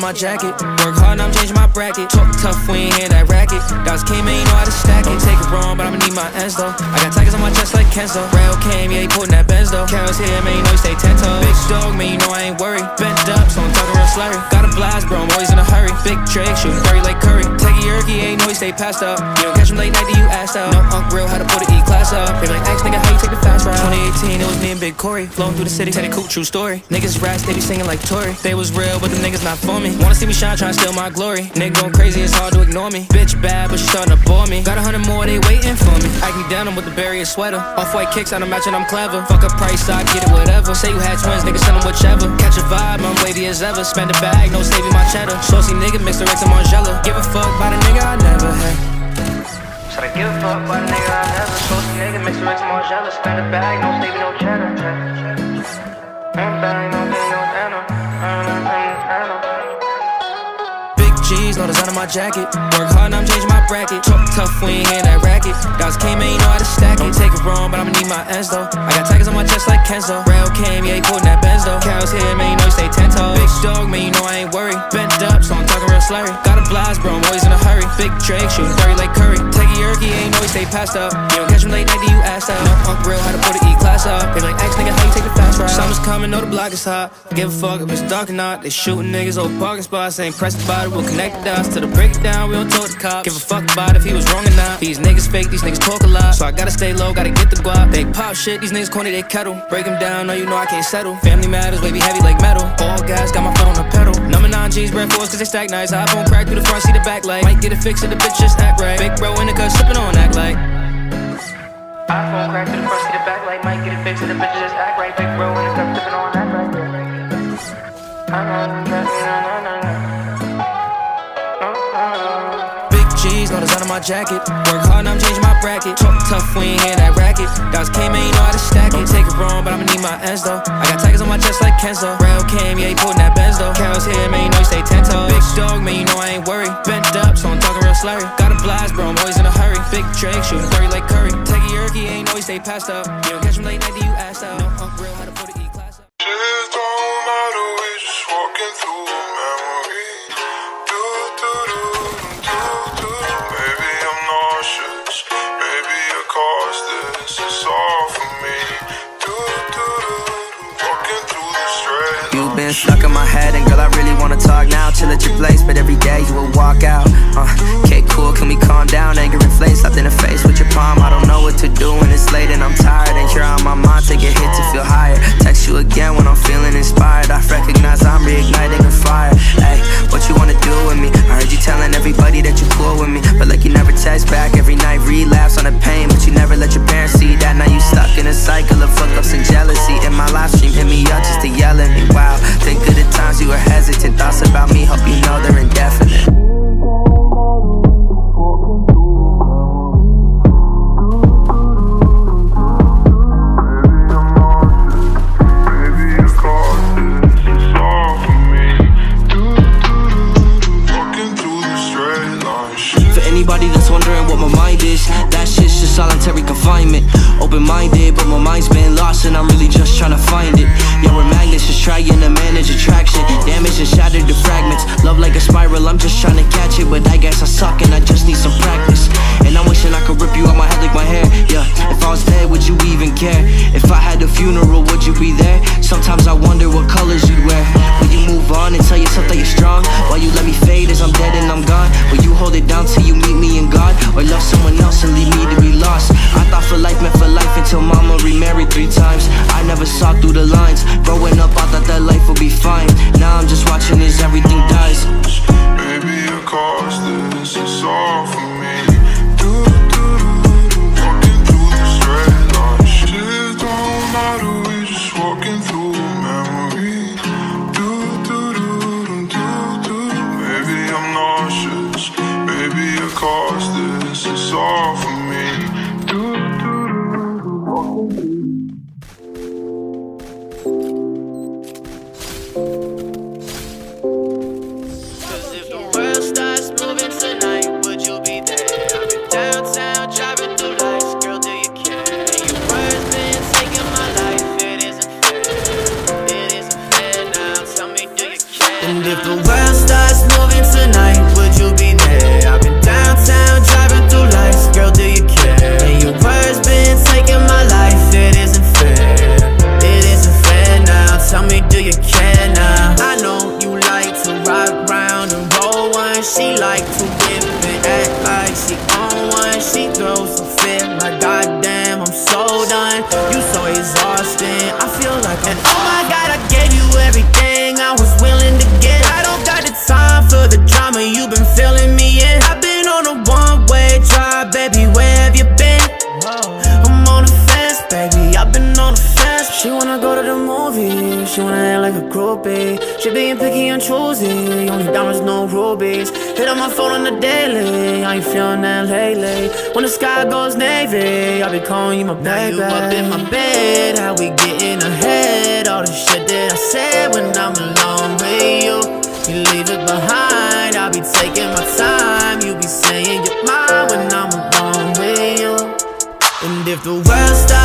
my jacket. Work hard, now I'm changing my bracket. Talk tough, we ain't hear that racket. Dogs came in, you know how to stack it. Take it wrong, but I'ma need my ends though. I got tigers on my chest like Kenzo. Rail came, yeah, he putting that Benz though. Carol's here, man, you know he stay 10 toes. Big dog, man, you know I ain't worried. Bent up, so I'm talking real slurry. Got a blast, bro, I'm always in a hurry. Big Drake, shooting dirty like Curry. Take a yerky, ain't know he stay passed up. You don't catch him late night, then you assed out. No Unc real, how to put an E-class up. They be like, ask nigga, how you take the fast ride? 2018, it was me and Big Corey. Flowing through the city, said it cool, true story. Niggas rats, they be singing like Tory. They was real, but the niggas not for me. Wanna see me shine, tryna steal my glory. Nigga going crazy, it's hard to ignore me. Bitch bad, but she starting to bore me. Got 100 more, they waiting for me. I can down them with the barrier sweater. Off-white kicks, I don't match and I'm clever. Fuck a price, I get it, whatever. Say you had twins, nigga, send them whichever. Catch a vibe, I'm wavy as ever. Spend a bag, no saving my cheddar. Saucy nigga, mix the Rex and Margiela. Give a fuck by the nigga I never had. Should I give a fuck by the nigga I never? Saucy nigga, mix the Rex and Margiela. Spend a bag, no saving no cheddar. Big G's, no design on my jacket. Work hard, now I'm changing my bracket. Talk tough, we ain't hear that racket. Dogs came in, you know how to stack it. Take it wrong, but I'ma need my ends though. I got tigers on my chest like Kenzo. Rail came, yeah, he putting that Benz though. Carol's here, man, you know he stay 10 toes. Big dog, man, you know I ain't worried. Bent up, so I'm talking real slurry. Got a blast, bro, I'm always in a hurry. Big Drake, shooting dirty like Curry. Take a yerky, ain't know he stay passed up. You don't catch him late night, then you assed out. No Unc real, how to put an E-class up. They be like, ask nigga, how you take the fast ride? Summer's coming, know the block is hot. Give a fuck if it's dark or not. They shooting niggas, old parking spots. Ain't pressed about it, we'll connect the dots. Till the break it down, we don't talk the cops. Give a fuck about if he was wrong or not. These niggas fake, these niggas talk a lot. So I gotta stay low, gotta get the guap. They pop shit, these niggas corny, they kettle. Break them down, no, you know I can't settle. Family matters, way be heavy like metal. All guys got my foot on the pedal. Number 9 G's, bread force, cause they stack nice. Hop on crack through the front, see the back light. Might get it fixed if the bitch just act right. Big bro in the cut, sippin' on act like. iPhone crack through the front, see the back light. Might get it fixed if the bitch just act right. Big bro in the cut, sippin' on act like. Big G's, no design on my jacket. Work hard, now I'm changing my bracket. Talk tough, we ain't hear that racket. Dogs came in, you know how to stack it. Take it wrong, but I'ma need my ends though. I got tigers on my chest like Kenzo. Rail came, yeah, he putting that Benz though. Carol's here, man, you know he stay 10 toes. Big dog, man, you know I ain't worried. Bent up, so I'm talking real slurry. Got a blast, bro, I'm always in a hurry. Big Drake, shooting dirty like Curry. Take a yerky, ain't know he stay passed up. You don't catch him late night, then you assed out. No Unc real, how to put an E-class up. Shit don't matter, we just walking through a memory. Maybe I'm nauseous, maybe it caused this. It's all for me. Walking through the straight. You've been stuck in my head, and girl, I really wanna talk now. Chill at your place, but every day you will walk out. Okay, cool, can we calm down? Anger inflates, slapped in the face with your palm. I don't know what to do when it's late and I'm tired. And you're on my mind, take a hit to feel higher. Text you again when I'm feeling inspired. I recognize I'm reigniting a fire. Hey, what you wanna do with me? I heard you telling everybody that you cool with me, but like you never text back. Every night relapse on the pain, but you never let your parents see that. Now you stuck in a cycle of fuck-ups and jealousy. In my live stream, hit me up just to yell at me. Wow, think of the times you were hesitant. Thoughts about me, hope you know they're indefinite. Anybody that's wondering what my mind is, that shit's just solitary confinement. Open-minded, but my mind's been lost and I'm really just trying to find it. Yeah, we're magnets, just trying to manage attraction. Damage and shattered to fragments. Love like a spiral, I'm just trying to catch it, but I guess I suck and I just need some practice. And I'm wishing I could rip you out my head like my hair. Yeah, if I was dead, would you even care? If I had a funeral, would you be there? Sometimes I wonder what colors you'd wear. Will you move on and tell yourself that you're strong, while you let me fade as I'm dead and I'm gone? Will you hold it down till you meet me in God, or love someone else and leave me to be lost? I thought for life meant for life until mama remarried 3 times. I never saw through the lines. Growing up, I thought that life would be fine. Now I'm just watching as everything dies. Maybe it caused this, it's all for me. one. She like to whip and act like she on one. She throws a fit like goddamn, I'm so done. You so exhausting, I feel like I'm. And oh my God, I gave you everything I was willing to get. I don't got the time for the drama you been filling me in. I've been on a one-way drive, baby, where have you been? I'm on the fence, baby, I've been on the fence. She wanna go to the movies, she wanna act like a groupie. She being picky and choosy, only diamonds, no rubies. Hit on my phone on the daily, I ain't feeling that lately. When the sky goes navy, I'll be calling you my baby. Now you up in my bed, how we getting ahead? All the shit that I said when I'm alone with you, you leave it behind. I'll be taking my time, you be saying you're mine when I'm alone with you. And if the world stops